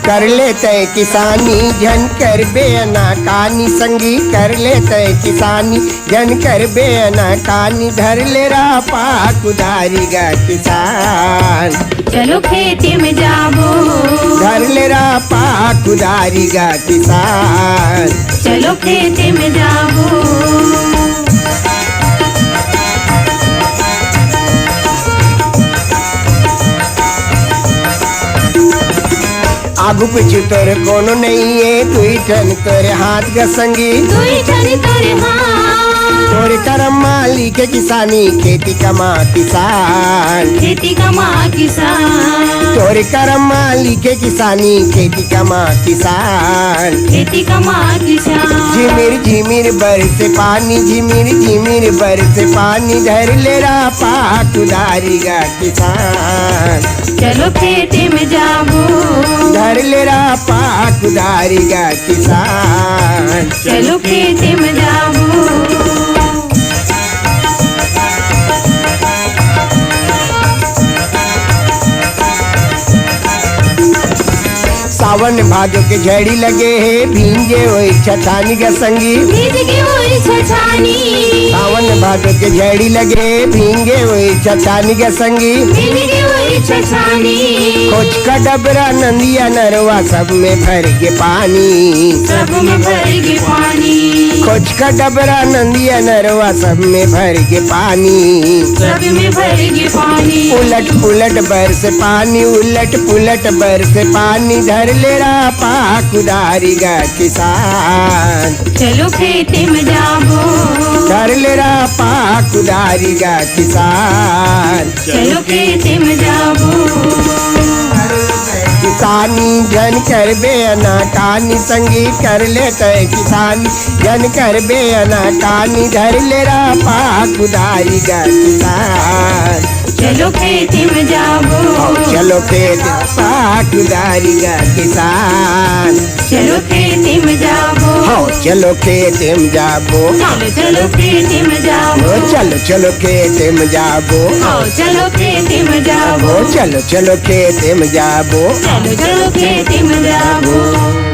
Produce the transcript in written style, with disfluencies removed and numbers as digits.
कर लेते किसानी जन कर बेअना कानी संगी कर लेते किसानी जन कर बेअना कानी धर ले रहा पाक उधारी गा किसान। चलो खेती में जाबो धर ले रहा पाक उधारी गा किसान। चलो खेती में जाबो आगू पिछू तोरे कोनो नहीं है दुई ठन तोरे हाथ का संगी दुई ठन तोरे हाथ तोरे करम माली के किसानी खेती कमा किसान। खेती कमा किसान तोरे करम माली के किसानी खेती कमा किसान। खेती कमा किसान झिमिर झिमिर बरसे पानी झिमिर झिमिर बरसे पानी धर ले रहा पाक उधारी गा किसान। चलो खेती में जाबो धर ले रहा पाक उधारी गा किसान। चलो खेती में जाबो सावन भादो के झड़ी लगे है भींगे हुई छछानी का संगी भीज के हुई छछानी सावन भादो के झड़ी लगे भींगे हुई छछानी का संगी भीज के हुई छछानी खोज का डबरा नंदिया नरवा सब में भर के पानी सब में भर के पानी खोज का डबरा नंदिया नरवा सब में भर के पानी सब में भर के पानी उलट पुलट बरस पानी उलट पुलट बरस पानी धर ले रहा पाक उधारी गा किसान। चलो खेती में जाबो धर ले रहा पाक उधारी गा किसान। चलो खेती में जाबो किसानी जन कर बेअना कानी संगी कर लेते किसानी जन कर बेअना कानी धर ले रहा पाक उधारी गा किसान। चलो खेती में जाबो चलो खेत पाक उधारी गा किसान। चलो खेती में जाबो चलो खेत में जाबो चलो खेती में जाबो चलो खेत में जाबो चलो खेती में जाबो चलो खेत में जाबो चलो खेती में जाबो।